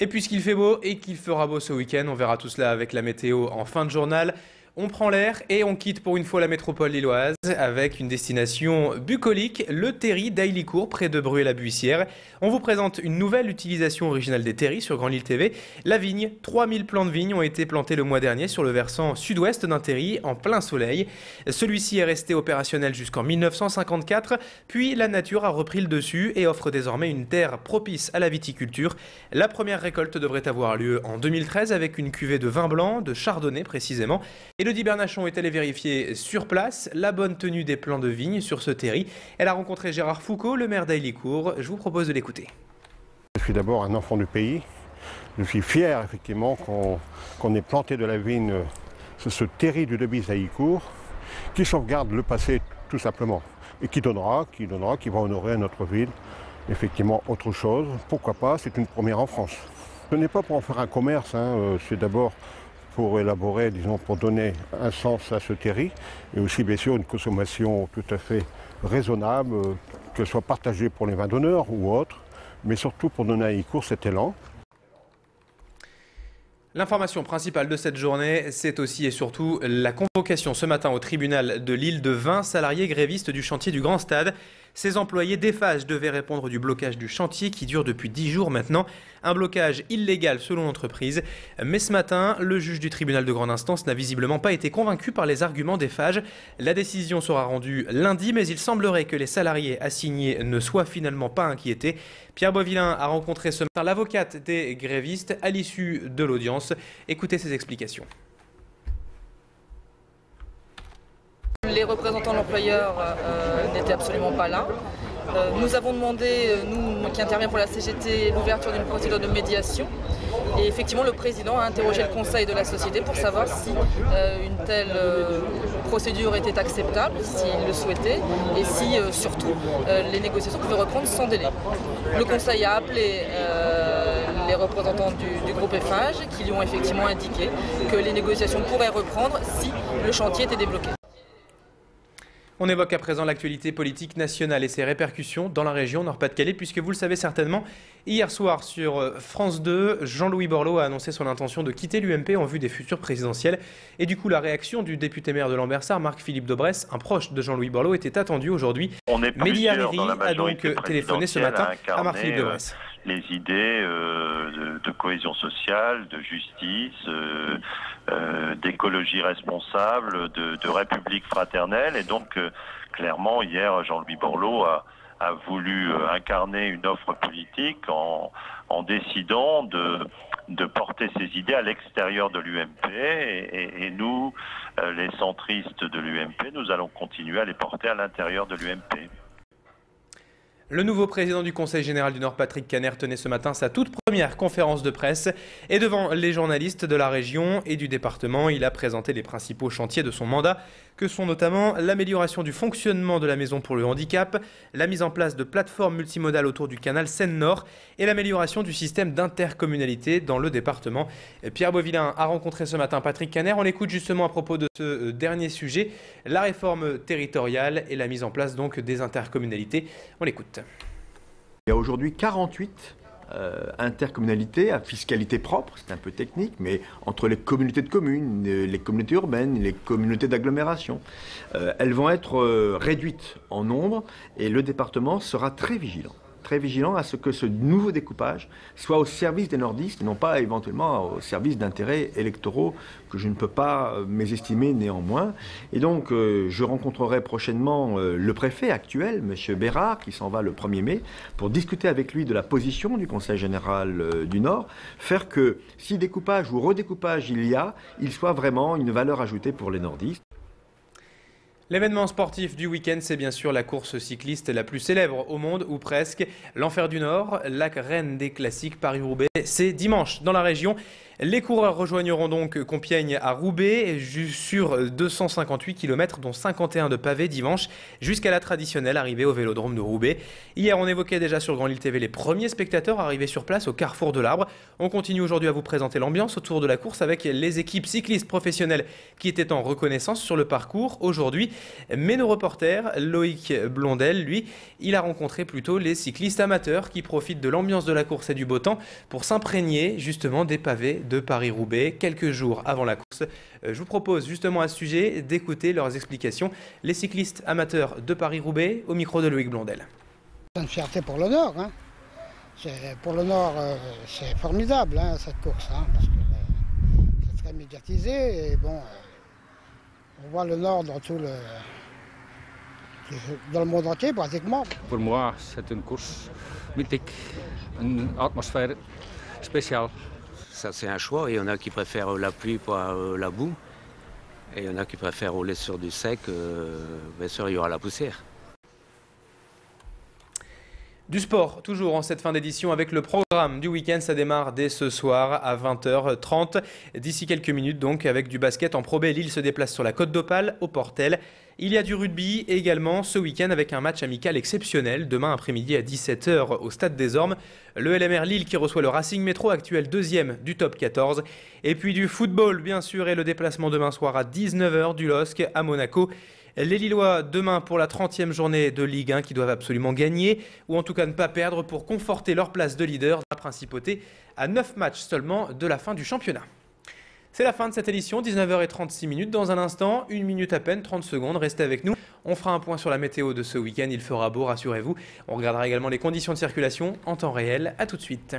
Et puisqu'il fait beau et qu'il fera beau ce week-end, on verra tout cela avec la météo en fin de journal. On prend l'air et on quitte pour une fois la métropole lilloise avec une destination bucolique, le terri d'Aillycourt près de Bruay-la-Buissière. On vous présente une nouvelle utilisation originale des terris sur Grand Lille TV. La vigne, 3000 plants de vigne ont été plantés le mois dernier sur le versant sud-ouest d'un terri en plein soleil. Celui-ci est resté opérationnel jusqu'en 1954, puis la nature a repris le dessus et offre désormais une terre propice à la viticulture. La première récolte devrait avoir lieu en 2013 avec une cuvée de vin blanc, de chardonnay précisément. Élodie Bernachon est allée vérifier sur place la bonne tenue des plants de vigne sur ce terri. Elle a rencontré Gérard Foucault, le maire d'Aillycourt. Je vous propose de l'écouter. Je suis d'abord un enfant du pays. Je suis fier effectivement qu'on ait planté de la vigne sur ce terri du Debis d'Aillycourt qui sauvegarde le passé tout simplement et qui va honorer à notre ville effectivement autre chose. Pourquoi pas, c'est une première en France. Ce n'est pas pour en faire un commerce, c'est d'abord pour élaborer, disons, pour donner un sens à ce terri, et aussi bien sûr une consommation tout à fait raisonnable, qu'elle soit partagée pour les vins d'honneur ou autres, mais surtout pour donner à Aillycourt cet élan. L'information principale de cette journée, c'est aussi et surtout la convocation ce matin au tribunal de Lille de 20 salariés grévistes du chantier du Grand Stade. Ces employés d'Eiffage devaient répondre du blocage du chantier qui dure depuis 10 jours maintenant. Un blocage illégal selon l'entreprise. Mais ce matin, le juge du tribunal de grande instance n'a visiblement pas été convaincu par les arguments d'Eiffage. La décision sera rendue lundi, mais il semblerait que les salariés assignés ne soient finalement pas inquiétés. Pierre Boivillain a rencontré ce matin l'avocate des grévistes à l'issue de l'audience. Écoutez ses explications. Les représentants de l'employeur n'étaient absolument pas là. Nous avons demandé, nous qui intervenons pour la CGT, l'ouverture d'une procédure de médiation. Et effectivement, le président a interrogé le conseil de la société pour savoir si une telle procédure était acceptable, s'il le souhaitait, et si surtout les négociations pouvaient reprendre sans délai. Le conseil a appelé les représentants du groupe Eiffage qui lui ont effectivement indiqué que les négociations pourraient reprendre si le chantier était débloqué. On évoque à présent l'actualité politique nationale et ses répercussions dans la région Nord-Pas-de-Calais, puisque vous le savez certainement, hier soir sur France 2, Jean-Louis Borloo a annoncé son intention de quitter l'UMP en vue des futures présidentielles. Et du coup, la réaction du député maire de Lambersart, Marc-Philippe Daubresse, un proche de Jean-Louis Borloo, était attendue aujourd'hui. Mehdi Hariri a donc téléphoné ce matin à Marc-Philippe Daubresse. Les idées de cohésion sociale, de justice, d'écologie responsable, de république fraternelle. Et donc, clairement, hier, Jean-Louis Borloo a voulu incarner une offre politique en décidant de porter ses idées à l'extérieur de l'UMP. Et nous, les centristes de l'UMP, nous allons continuer à les porter à l'intérieur de l'UMP. Le nouveau président du Conseil général du Nord, Patrick Caner, tenait ce matin sa toute première conférence de presse. Et devant les journalistes de la région et du département, il a présenté les principaux chantiers de son mandat, que sont notamment l'amélioration du fonctionnement de la maison pour le handicap, la mise en place de plateformes multimodales autour du canal Seine-Nord et l'amélioration du système d'intercommunalité dans le département. Pierre Boivillain a rencontré ce matin Patrick Caner. On l'écoute justement à propos de ce dernier sujet, la réforme territoriale et la mise en place donc des intercommunalités. On l'écoute. Il y a aujourd'hui 48 intercommunalités à fiscalité propre, c'est un peu technique, mais entre les communautés de communes, les communautés urbaines, les communautés d'agglomération. Elles vont être réduites en nombre et le département sera très vigilant à ce que ce nouveau découpage soit au service des nordistes et non pas éventuellement au service d'intérêts électoraux que je ne peux pas mésestimer néanmoins. Et donc je rencontrerai prochainement le préfet actuel, M. Bérard, qui s'en va le 1er mai, pour discuter avec lui de la position du Conseil général du Nord, faire que si découpage ou redécoupage il soit vraiment une valeur ajoutée pour les nordistes. L'événement sportif du week-end, c'est bien sûr la course cycliste la plus célèbre au monde, ou presque. L'Enfer du Nord, la reine des classiques Paris-Roubaix, c'est dimanche dans la région. Les coureurs rejoigneront donc Compiègne à Roubaix sur 258 km, dont 51 de pavés dimanche, jusqu'à la traditionnelle arrivée au Vélodrome de Roubaix. Hier, on évoquait déjà sur Grand Lille TV les premiers spectateurs arrivés sur place au carrefour de l'Arbre. On continue aujourd'hui à vous présenter l'ambiance autour de la course avec les équipes cyclistes professionnelles qui étaient en reconnaissance sur le parcours aujourd'hui. Mais nos reporters, Loïc Blondel, lui, il a rencontré plutôt les cyclistes amateurs qui profitent de l'ambiance de la course et du beau temps pour s'imprégner justement des pavés de Paris-Roubaix quelques jours avant la course. Je vous propose justement à ce sujet d'écouter leurs explications. Les cyclistes amateurs de Paris-Roubaix au micro de Loïc Blondel. C'est une fierté pour le Nord. Hein. Pour le Nord, c'est formidable cette course, parce que c'est très médiatisé. Et bon, on voit le Nord dans dans le monde entier pratiquement. Pour moi, c'est une course mythique, une atmosphère spéciale. Ça, c'est un choix. Il y en a qui préfèrent la pluie pour la boue. Et il y en a qui préfèrent rouler sur du sec. Bien sûr, il y aura la poussière. Du sport, toujours en cette fin d'édition avec le programme du week-end. Ça démarre dès ce soir à 20h30. D'ici quelques minutes, donc, avec du basket en Pro B, Lille se déplace sur la Côte d'Opale, au Portel. Il y a du rugby également ce week-end avec un match amical exceptionnel. Demain après-midi à 17h au Stade des Ormes. Le LMR Lille qui reçoit le Racing Métro, actuel deuxième du top 14. Et puis du football, bien sûr, et le déplacement demain soir à 19h du LOSC à Monaco. Les Lillois demain pour la 30e journée de Ligue 1 qui doivent absolument gagner ou en tout cas ne pas perdre pour conforter leur place de leader de la Principauté à 9 matchs seulement de la fin du championnat. C'est la fin de cette édition, 19h36. Dans un instant, 1 minute à peine, 30 secondes, restez avec nous. On fera un point sur la météo de ce week-end, il fera beau, rassurez-vous. On regardera également les conditions de circulation en temps réel. A tout de suite.